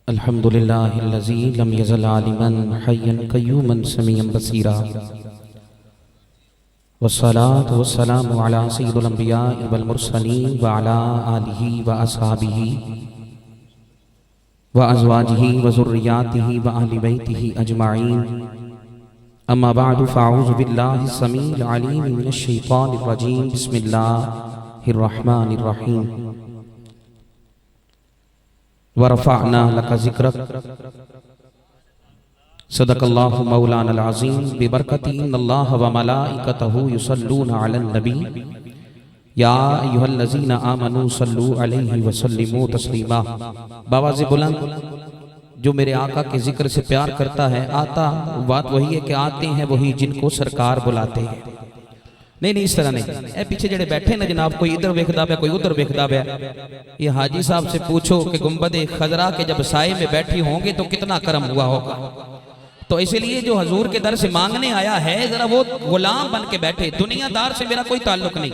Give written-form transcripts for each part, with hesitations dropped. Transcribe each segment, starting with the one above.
अल्हम्दुलिल्लाहिल्लज़ी lump यज़ल आलिमन हय्यन क़य्यूमन समीअन Basira वस्सलातु वस्सलामु अला सय्यिदिल अंबिया'i वल मुरसलीन व अला आलिहि व अस्हाबिहि व अज़वाजिहि व ज़ुर्रिय्यातिहि व अहलि बैतिहि अजमाईन। अम्मा बअदु फ़अऊज़ु बिल्लाहिस समीइल अलीम मिनश शैतानिर रजीम। बिस्मिल्लाहिर रहमानिर रहीम। वरफ़अना लका ज़िक्रक सदक़ल्लाहु मौलानल अज़ीम। बिबरकति इन्नल्लाह व मलाइकतहु युसल्लूना अलन नबी या अय्युहल्लज़ीना आमनू सल्लू अलैहि व सल्लिमू तस्लीमा। बावाज़ बुलंद जो मेरे आका के जिक्र से प्यार करता है, आता बात वही है कि आते हैं वही जिनको सरकार बुलाते हैं। नहीं इस तरह नहीं। ए पीछे जड़े बैठे ना जनाब, कोई इधर वेखदा पे कोई उधर वेखदा पे। ये हाजी साहब से पूछो कि गुंबदे खजरा के जब साए में बैठी होंगे तो कितना करम हुआ होगा। तो इसलिए जो हजूर के दर से मांगने आया है, जरा वो गुलाम बन के बैठे। दुनियादार से मेरा कोई ताल्लुक नहीं,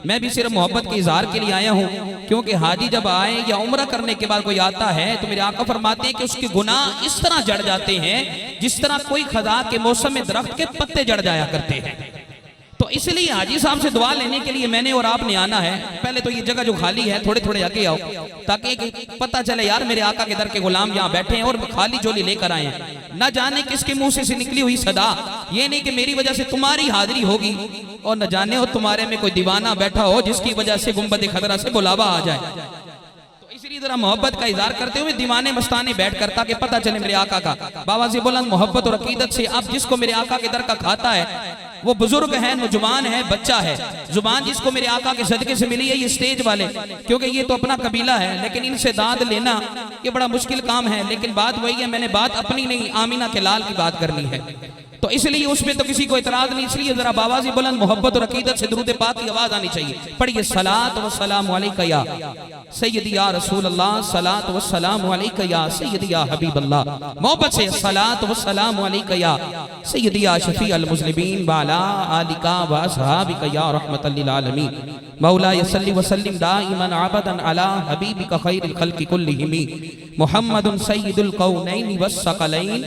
मैं भी सिर्फ मोहब्बत के इजहार के लिए आया हूँ। क्योंकि हाजी जब आए या उम्रा करने के बाद कोई आता है तो मेरे आका फरमाते हैं कि उसके गुनाह इस तरह जड़ जाते हैं जिस तरह कोई खजा के मौसम में दरख्त के पत्ते जड़ जाया करते हैं। तो इसलिए हाजी साहब से दुआ लेने के लिए मैंने और आपने आना है। पहले तो ये जगह जो खाली है थोड़े थोड़े आगे आओ, ताकि पता चले यार मेरे आका के दर के गुलाम यहाँ बैठे हैं और खाली झोली लेकर आए हैं। न जाने किसके मुंह से निकली हुई सदा, ये नहीं कि मेरी वजह से तुम्हारी हाजिरी होगी और न जाने हो तुम्हारे में कोई दीवाना बैठा हो जिसकी वजह से गुंबद खतरा से बुलावा आ जाए। तो इसलिए जरा मोहब्बत का इजहार करते हुए दीवाने मस्ताने बैठ कर, ताकि पता चले मेरे आका का। बाबा जी बुलंद मोहब्बत और अकीदत से अब जिसको मेरे आका के दर का खाता है, वो बुजुर्ग है, नौजवान है, बच्चा है। जुबान जिसको मेरे आका के सदके से मिली है, ये स्टेज वाले, क्योंकि ये तो अपना कबीला है, लेकिन इनसे दाद लेना ये बड़ा मुश्किल काम है। लेकिन बात वही है, मैंने बात अपनी नहीं आमीना के लाल की बात करनी है, तो इसलिए उसमें तो किसी को इतराज नहीं। इसलिए जरा बाबाजी बुलंद मोहब्बत और अकीदत से दुरूद पाक की आवाज आनी चाहिए। पढ़िए सलात व सलाम अलैका या सय्यदी या रसूल अल्लाह, सलात व सलाम अलैका या सय्यदी या हबीब अल्लाह। मोहब्बत से सलात व सलाम अलैका या सय्यदी या शफी अल मुज़लिमीन व अला आलिका व असहाबिका या रहमतल लिल आलमीन। मौला यसल्ली व सल्लिम दाइमन अबदन अला हबीबिका खैरिल खल्क़ि कुल्लिहिम मुहम्मदुन सय्यिदुल कौनैन वस्सक़लैन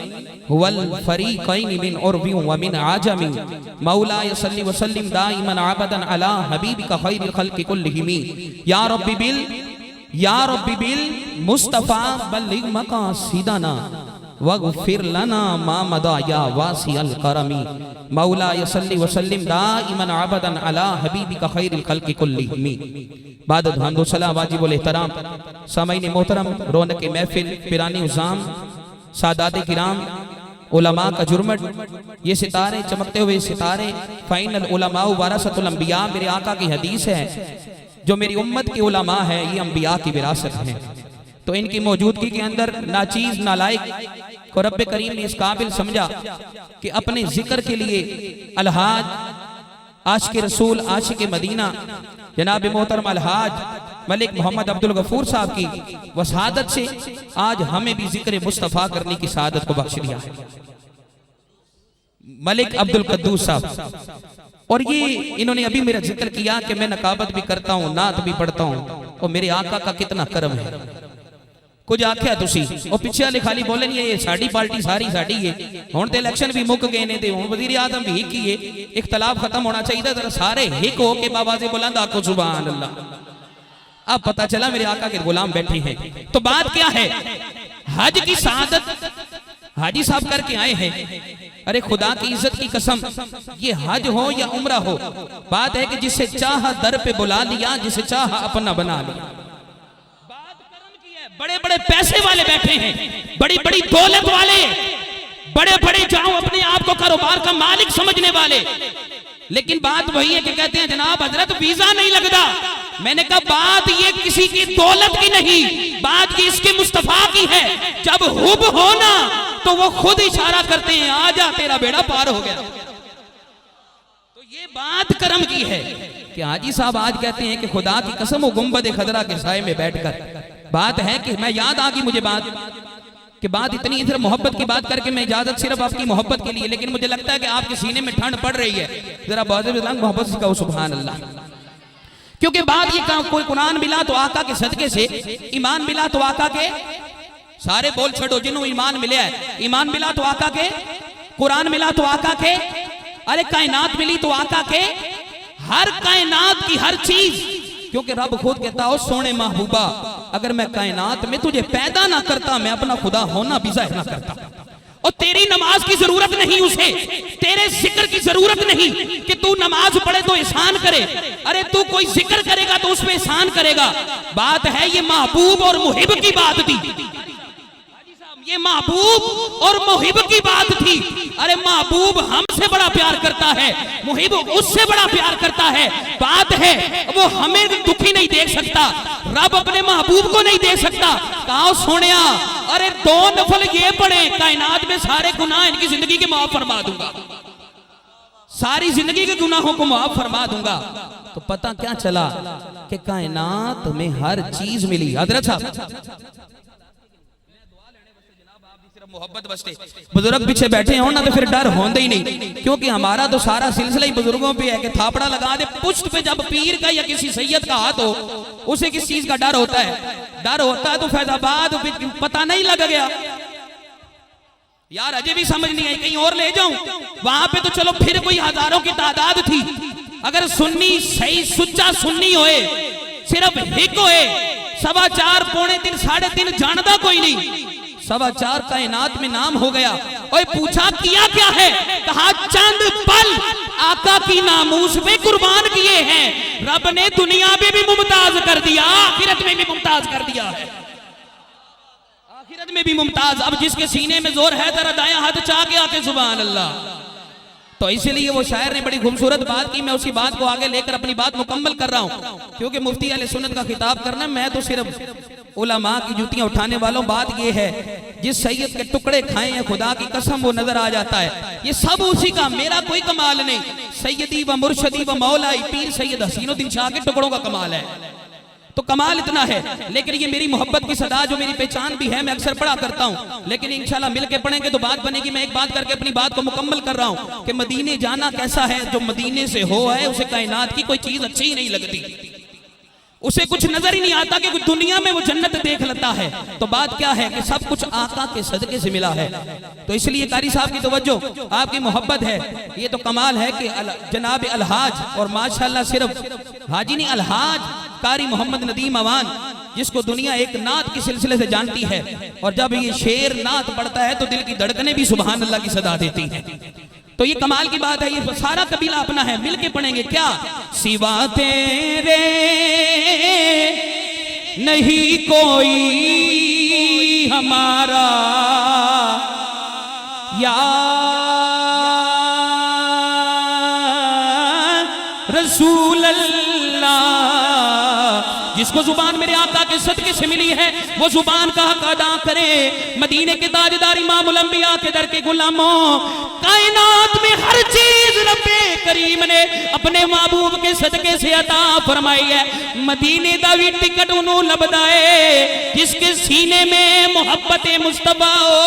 हुवल फरीक़ैन मिन उर्बि व मिन आजमी। मौला यसल्ली व सल्लिम दाइमन अबदन अला हबीबिका खैरिल खल्क़ि कुल्लिहिम या रब्बी बिल मुस्तफ़ा बल्लिग मक़ासिदना वग़फ़िर लना मा मदा या वासिअल करमी। मौला यसल्ली व सल्लिम दाइमन अबदन अला हबीबिका खैरिल खल्क़ि कुल्लिहिम। बाद हम्दो सलाम वाजिबुल एहतराम सामईन मोहतरम, रौनक महफिल, पिरानी उज़ाम, सादाते किराम, उलमा का जुर्मट, ये सितारे, चमकते हुए सितारे, फाइनल उलमा वारसतुल अंबिया। मेरे आका की हदीस है, जो मेरी उम्मत के उलमा है ये अंबिया की विरासत है। तो इनकी मौजूदगी के अंदर नाचीज नालायक को रब्बे करीम ने इस काबिल समझा कि अपने जिक्र के लिए अलहाज आशिक रसूल आशिक मदीना जनाब मोहतरम अलहाज मलिक मोहम्मद अब्दुल गफूर साहब की वसादत से आज हमें भी जिक्र मुस्तफ़ा करने की सादत को बख्श दिया है। मलिक अब्दुल कद्दूस साहब, और ये इन्होंने अभी मेरा जिक्र किया कि मैं नकाबत भी करता हूँ, नात भी पढ़ता हूँ, और मेरे आका का कितना करम है। कुछ आख्या तुसी और पिछे वाले खाली बोले नहीं ये साड़ी पार्टी सारी साड़ी है। हुण ते इलेक्शन भी मुक गए ने ते हुण वज़ीर आज़म भी हिक ही है। इख्तलाफ खत्म होना चाहिए, जरा सारे हिक हो के बाबा से बुलंद आखो सुभान अल्लाह। अब पता चला मेरे आका के गुलाम बैठे हैं। तो बात क्या है, हज की सादत हाजी साहब करके आए हैं। अरे खुदा की इज्जत की कसम, ये हज हो या उम्रा हो, बात है कि जिसे चाह दर पे बुला लिया, जिसे चाह अपना बना लिया। बड़े बड़े पैसे वाले बैठे हैं, बड़ी बड़ी दौलत वाले, बड़े बड़े जाओ अपने आप को कारोबार का मालिक समझने वाले, लेकिन बात वही है कि कहते हैं जनाब हजरत वीजा नहीं लगता। मैंने कहा बात ये किसी की दौलत की नहीं, बात की इसके मुस्तफा की है। जब हुब होना तो वो खुद इशारा करते हैं आजा तेरा बेड़ा पार हो गया। तो ये बात करम की है कि हाजी साहब आज कहते हैं कि खुदा की कसम वो गुंबद खदरा के साए में बैठकर, बात है कि मैं याद आ गई मुझे बात कि बात इतनी इधर मोहब्बत की बात करके मैं इजाजत सिर्फ आपकी मोहब्बत के लिए, लेकिन मुझे लगता है कि आपके सीने में ठंड पड़ रही है। जरा बहुत मोहब्बत से कहो सुभान अल्लाह। क्योंकि बाद ये कोई कुरान मिला तो आका के सदके से, ईमान मिला तो आका के, सारे बोल छोड़ो जिन्हों ईमान मिले है, ईमान मिला तो आका के, कुरान मिला तो आका के, अरे कायनात मिली तो आका के, हर कायनात की हर चीज, क्योंकि रब खुद कहता हो सोने महबूबा अगर मैं कायनात में तुझे पैदा ना करता मैं अपना खुदा होना भी जाहिर ना करता। और तेरी नमाज की जरूरत नहीं उसे, तेरे जिक्र की जरूरत नहीं कि तू नमाज पढ़े तो एहसान करे, अरे तू कोई जिक्र करेगा तो उस पे एहसान करेगा। बात है ये महबूब और मुहिब की बात थी, ये महबूब और मुहिब की बात थी। अरे महबूब हमसे बड़ा प्यार करता है, मुहिब उससे बड़ा प्यार करता है। बात है वो हमें दुखी नहीं देख सकता, रब अपने महबूब को नहीं देख सकता। कहा सोनिया अरे 2 नफल ये पढ़े कायनात में सारे गुनाह इनकी जिंदगी के माफ फरमा दूंगा, सारी जिंदगी के गुनाहों को माफ फरमा दूंगा। तो पता क्या चला कि कायनात में हर चीज मिली। हजरत साहब मोहब्बत बसते बुजुर्ग पीछे बैठे हो ना तो फिर डर होता ही नहीं, क्योंकि हमारा तो सारा सिलसिला ही बुजुर्गों पे है कि थापड़ा लगा दे पुष्ट पे जब पीर का या किसी सैयद का हाथ हो उसे किस चीज का डर होता है। डर होता है तो फैजाबाद पता नहीं लग गया यार, अजय भी समझ नहीं आई, कहीं और ले जाऊं। वहां पे तो चलो फिर कोई हजारों की तादाद थी, अगर सुन्नी सही सुच्चा सुन्नी होए सिर्फ हिक होए 4.25 पौने 3 3.5 जानता कोई नहीं, 4.25 कायनात में नाम हो गया। और पूछा किया क्या है, कहा चंद पल आका की नामूस में कुर्बान किए हैं, रब ने दुनिया में भी मुमताज कर दिया, आखिरत में भी मुमताज कर दिया है, आखिरत में भी मुमताज। अब जिसके सीने में जोर है जरा दायां हाथ चाह के आके सुभान अल्लाह। तो इसीलिए वो शायर ने बड़ी खूबसूरत बात की, मैं उसी बात को आगे लेकर अपनी बात मुकम्मल कर रहा हूं, क्योंकि मुफ्ती अहले सुन्नत का खिताब करना, मैं तो सिर्फ उलमा की जूतियां उठाने वालों। बात ये है जिस सैयद के टुकड़े खाए हैं खुदा की कसम वो नजर आ जाता है, ये सब उसी का, मेरा कोई कमाल नहीं। सैयदी व मुर्शदी व मौलाई पीर सैयद हसीनुद्दीन शाह के टुकड़ों का कमाल है, तो कमाल इतना है। लेकिन ये मेरी मोहब्बत की सदा जो मेरी पहचान भी है, मैं अक्सर पढ़ा करता हूं, लेकिन इंशाल्लाह मिलके पढ़ेंगे तो बात बनेगी। मैं एक बात करके अपनी बात को मुकम्मल कर रहा हूं कि मदीने जाना कैसा है, जो मदीने से हो है उसे कायनात की कोई चीज अच्छी ही नहीं लगती, उसे कुछ नजर ही नहीं आता कि दुनिया में वो जन्नत देख लेता है। तो बात क्या है कि सब कुछ आका के सदके से मिला है। तो इसलिए कारी साहब की तवज्जो, आपकी मोहब्बत है, ये तो कमाल है कि जनाब अलहाज, और माशाल्लाह सिर्फ हाजी नहीं अलहाज कारी मोहम्मद नदीम अवान, जिसको दुनिया एक नात के सिलसिले से जानती है, और जब ये शेर नात पढ़ता है तो दिल की धड़कनें भी सुभान अल्लाह की सदा देती हैं। तो ये कमाल की बात है, ये सारा कबीला अपना है, मिलके पढ़ेंगे। क्या सिवा तेरे नहीं कोई हमारा या रसूल अल्लाह। जिसको जुबान मेरे आका के सदके से मिली है वो जुबान का हक अदा करे। मदीने के ताजदार इमामुल अंबिया के दर के गुलामों, कायनात में हर चीज रब्बे करीम ने अपने महबूब के सदके से अता फरमाई है। मदीने दा भी टिकट उन्होंने लबदा है जिसके सीने में मोहब्बत मुस्तफा हो।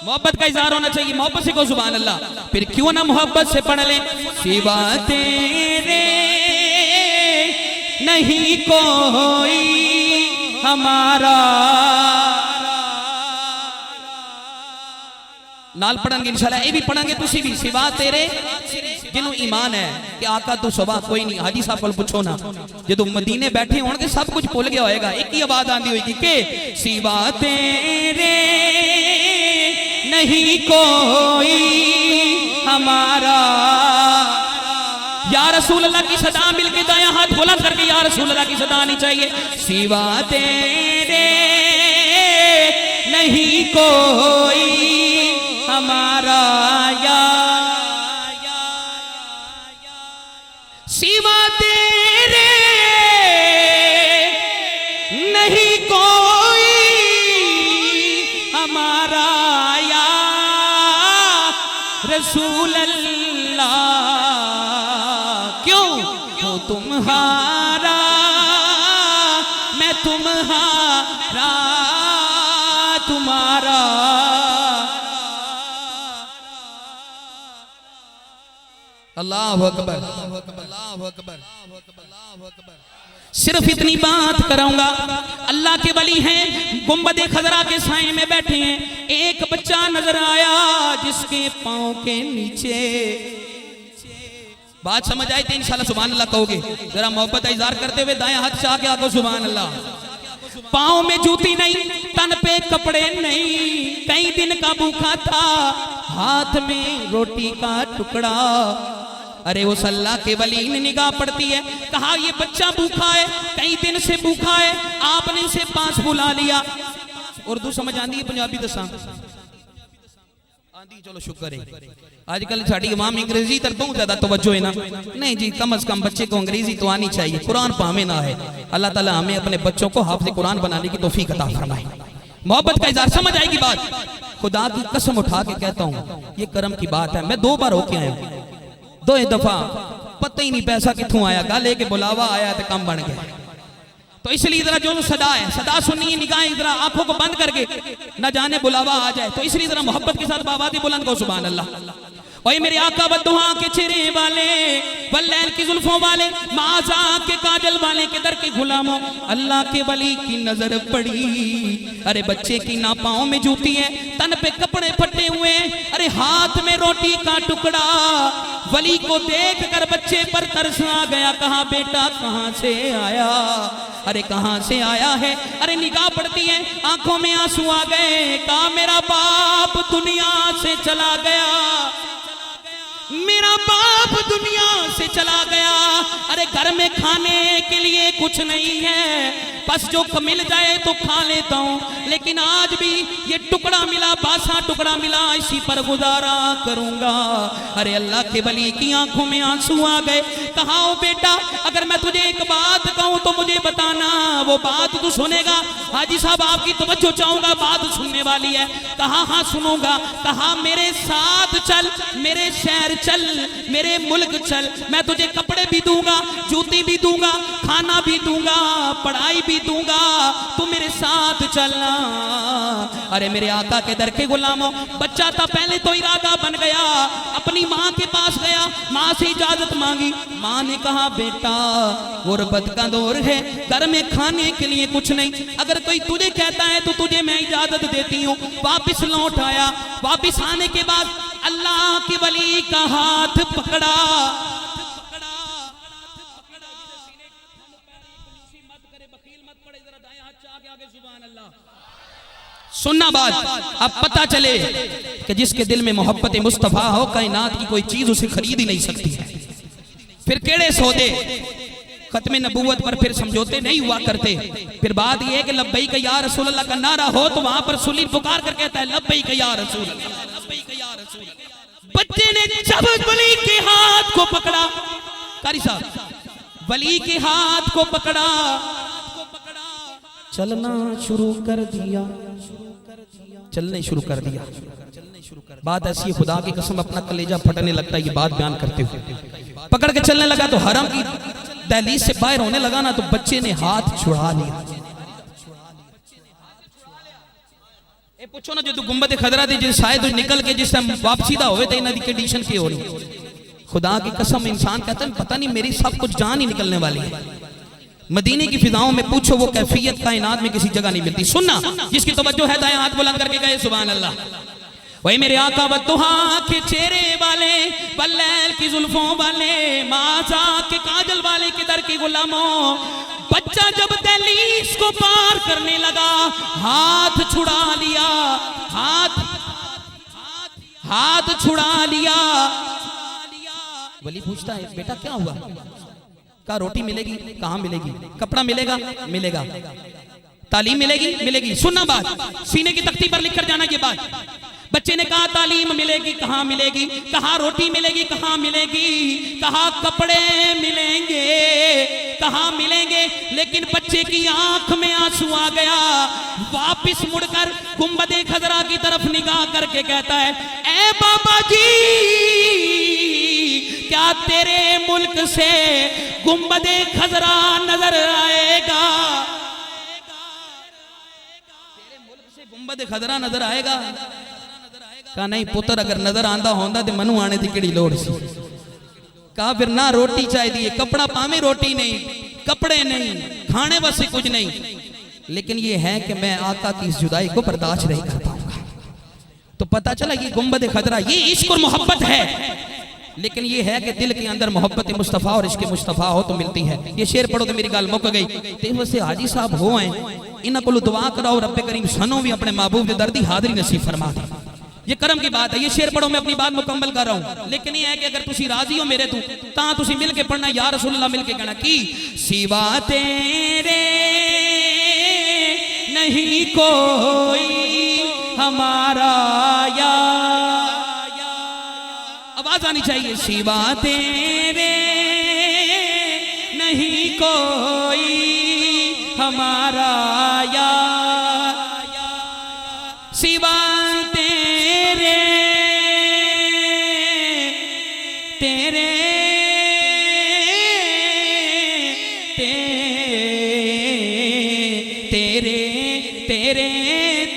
मोहब्बत का इजहार होना चाहिए, मोहब्बत से को सुभान अल्लाह। फिर क्यों ना मोहब्बत से पढ़ लें, सिवा तेरे नहीं कोई हमारा। नाल पढ़ेंगे इंशाल्लाह, ये भी पढ़ेंगे तुसी भी। सिवा तेरे जिन्हों ईमान है कि आका तू सुबह कोई नहीं। हाजी साहब को पूछो ना, जो मदीने बैठे होंगे सब कुछ भूल गया होएगा, एक ही आवाज आती होगी के सिवा तेरे नहीं कोई हमारा। या रसूल अल्लाह की सदा मिलके दाया हाथ बुलंद करके या रसूल अल्लाह की सदा आनी चाहिए। सिवा तेरे नहीं कोई हमारा या सिवा तेरे नहीं कोई हमारा या रसूल अल्लाह। क्यों हो तुम्हारा मैं तुम्हारा तुम्हारा। अल्लाहु अकबर, अल्लाहु अकबर। सिर्फ इतनी बात कराऊंगा, अल्लाह के वली हैं, गुंबदे खजरा के साए में बैठे हैं। एक बच्चा नजर आया जिसके पांव के नीचे, बात समझ आई तो इंशाल्लाह सुभान अल्लाह कहोगे। जरा मोहब्बत का इजहार करते हुए दाएं हाथ से आगे आगो सुभान अल्लाह। पाँव में जूती नहीं, तन पे कपड़े नहीं, कई दिन का भूखा था, हाथ में रोटी का टुकड़ा। अरे उस अल्लाह के वली ने निगाह पड़ती है, कहा ये बच्चा भूखा है, कई दिन से भूखा है, आपने उसे पास बुला लिया। उर्दू समझ आती है, पंजाबी दसा आंदी, चलो शुक्र है। आजकल साड़ी इमाम अंग्रेजी तर बहुत ज्यादा तवज्जो है ना। नहीं जी, कम से कम बच्चे को अंग्रेजी तो आनी चाहिए, कुरान पावे ना है। अल्लाह ताला हमें अपने बच्चों को हाफिज़ कुरान बनाने की तौफीक अता फरमाए। मोहब्बत का इज़हार समझ आएगी बात। खुदा की कसम उठा के कहता हूँ, ये करम की बात है। मैं 2 बार होके आया हूँ, 2 दफा पता ही नहीं पैसा कितों आया, गा लेके बुलावा आया तो काम बन गया। तो इसलिए जरा जो सदा है, सदा सुनिए, निगाहें जरा आंखों को बंद करके, न जाने बुलावा आ जाए। तो इसलिए जरा मोहब्बत के साथ बाबादी बुलंद को सुभान अल्लाह। ओए मेरे आका बद्दुआ के चेहरे वाले, वल्लैल की जुल्फों वाले, माज़ा के काजल वाले के दर के गुलामों, अल्लाह के वली की नजर पड़ी। अरे बच्चे की ना पाँव में जूती है, तन पे कपड़े फटे हुए, अरे हाथ में रोटी का टुकड़ा। वली को देख कर बच्चे पर तरस आ गया, कहा बेटा कहाँ से आया? अरे कहाँ से आया है? अरे निगाह पड़ती है, आंखों में आंसू आ गए, कहा मेरा बाप दुनिया से चला गया, मेरा बाप दुनिया से चला गया। अरे घर में खाने के लिए कुछ नहीं है, बस जो मिल जाए तो खा लेता हूँ, लेकिन आज भी ये टुकड़ा मिला, बासा टुकड़ा मिला, इसी पर गुजारा करूंगा। अरे अल्लाह के वली की आंखों में आंसू आ गए, कहा ओ बेटा अगर मैं तुझे एक बात कहूँ तो मुझे बताना, वो बात तू सुनेगा? हाजी साहब आपकी तवज्जो चाहूंगा, बात सुनने वाली है। कहा हाँ सुनूंगा। कहा मेरे साथ चल, मेरे शहर चल, मेरे मुल्क चल, मैं तुझे कपड़े भी दूंगा, जूती भी दूंगा, खाना भी दूंगा, पढ़ाई भी दूंगा, तू मेरे साथ चलना। अरे मेरे आका के दर के गुलामों, बच्चा था पहले तो इरादा बन गया, अपनी माँ के पास गया, माँ से इजाजत मांगी। माँ ने कहा बेटा गुर्बत का दौर है, घर में खाने के लिए कुछ नहीं, अगर कोई तुझे कहता है तो तुझे मैं इजाजत देती हूँ। वापिस लौट आया, वापिस आने के बाद अल्लाह के वली का हाथ पकड़ा, सुनना बात, अब पता चले कि जिसके दिल में मोहब्बत मुस्तफा हो, कायनात की कोई चीज उसे खरीद ही नहीं सकती है। फिर केड़े सौदे खत्म नबूवत पर फिर समझौते नहीं हुआ करते। फिर बात यह है कि लब्बैक या रसूल अल्लाह का नारा हो तो वहां पर सुली पुकार कर कहता है लब्बैक या रसूल अल्लाह, लब्बैक या रसूल अल्लाह। बच्चे ने जब वली के हाथ को पकड़ा, कारी साहब वली के हाथ को पकड़ा, चलना शुरू कर दिया, चलने शुरू कर दिया। बात ऐसी है, खुदा की कसम अपना कलेजा फटने लगता है ये बात बयान करते हुए। पकड़ के चलने लगा तो हरम की दहलीज से बाहर होने लगा ना, तो बच्चे ने हाथ छुड़ा लिया। ए पूछो ना जो तू गुंबद खदरा दी जिस शायद निकल के जिस टाइम वापसी दा होवे तो इना दी कंडीशन की हो रही। खुदा की कसम इंसान कहता है पता नहीं मेरी सब कुछ जान ही निकलने वाली है। मदीने की फिजाओं में पूछो वो कैफियत कायनात में किसी जगह नहीं मिलती। सुनना जिसकी तवज्जो है दाएं हाथ बुलंद करके गए सुभान अल्लाह। वही मेरे आका बद्दुहा के चेहरे वाले, वल्लैल की जुल्फों वाले, माज़ा के काजल वाले के दर के गुलामों, बच्चा जब दहलीज को पार करने लगा हाथ छुड़ा लिया, हाथ छुड़ा लिया। वली पूछता है बेटा क्या हुआ? कहा रोटी मिलेगी, कहाँ मिलेगी? कपड़ा मिलेगा, मिलेगा। तालीम मिलेगी, मिलेगी। सुनना बात, सीने की तख्ती पर लिख कर जाना ये बात। बच्चे ने कहा तालीम मिलेगी, कहाँ मिलेगी? कहा रोटी मिलेगी, कहाँ मिलेगी? कहा कपड़े मिलेंगे, कहाँ मिलेंगे? लेकिन बच्चे की आंख में आंसू आ गया। वापिस मुड़कर गुंबदे खजरा की तरफ निगाह करके कहता है ए बाबा जी, क्या तेरे मुल्क से गुंबदे खजरा नजर आएगा? तेरे मुल्क से गुंबदे खजरा नजर आएगा? कहा नहीं पुत्र, अगर नजर आंदा होंदा तो मनु आने की केड़ी लोड़ सी। कहा फिर ना रोटी चाहिए, कपड़ा पावे रोटी नहीं, कपड़े नहीं, खाने वास्ते कुछ नहीं, लेकिन ये है कि मैं आका की इस जुदाई को बर्दाश्त नहीं कर पाऊंगा। तो पता चला ये गुंबद खतरा, ये इश्क और मोहब्बत है। लेकिन ये है कि दिल के अंदर मोहब्बत मुस्तफ़ा और इश्क मुस्तफ़ा हो तो मिलती है। ये शेर पढ़ो तो मेरी गाल मुक गई। ते वैसे हाजी साहब हो हैं, इन्हां को दुआ कराओ रब्बे करीम सनो भी अपने महबूब के दर्दी हाज़री नसीब फरमा दे। ये करम की बात है। ये शेर पढ़ो, मैं अपनी बात मुकम्मल कर रहा हूं। लेकिन ये है कि अगर तुसी राजी हो मेरे तो तां तुसी मिल के पढ़ना, या रसूलुल्लाह मिल के कहना कि सिवा तेरे नहीं कोई हमारा या, आवाज आनी चाहिए, सिवा तेरे नहीं कोई हमारा या, सिवा तेरे तेरे तेरे तेरे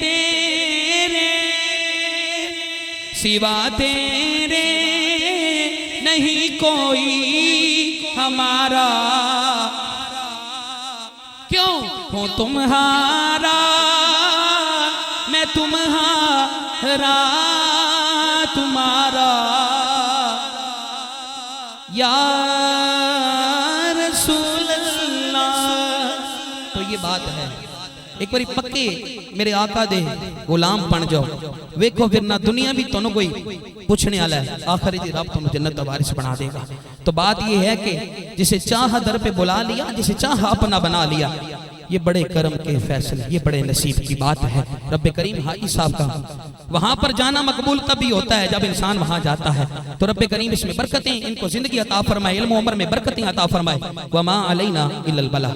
तेरे सिवा तेरे नहीं कोई हमारा, क्यों हो तुम्हारा मैं तुम्हारा तुम्हारा या रसूल अल्लाह। तो ये बात है, एक बारी पक्के मेरे आका दे गुलाम बन जाओ, वेखो फिर ना दुनिया भी तुम कोई पूछने वाला है, आखिर जी रब तुम जन्नत का वारिस बना देगा। तो बात ये है कि जिसे चाह दर पे बुला लिया, जिसे चाह अपना बना लिया, ये बड़े करम के फैसले, ये बड़े नसीब की बात है। रब्बे करीम हाजी साहब का वहां पर जाना मकबूल तभी होता है जब इंसान वहां जाता है। तो रब्बे करीम इसमें बरकतें, इनको जिंदगी अता फरमाए, इल्म उम्र में बरकतें अता फरमाए। वमा अलैना इल्लल बला।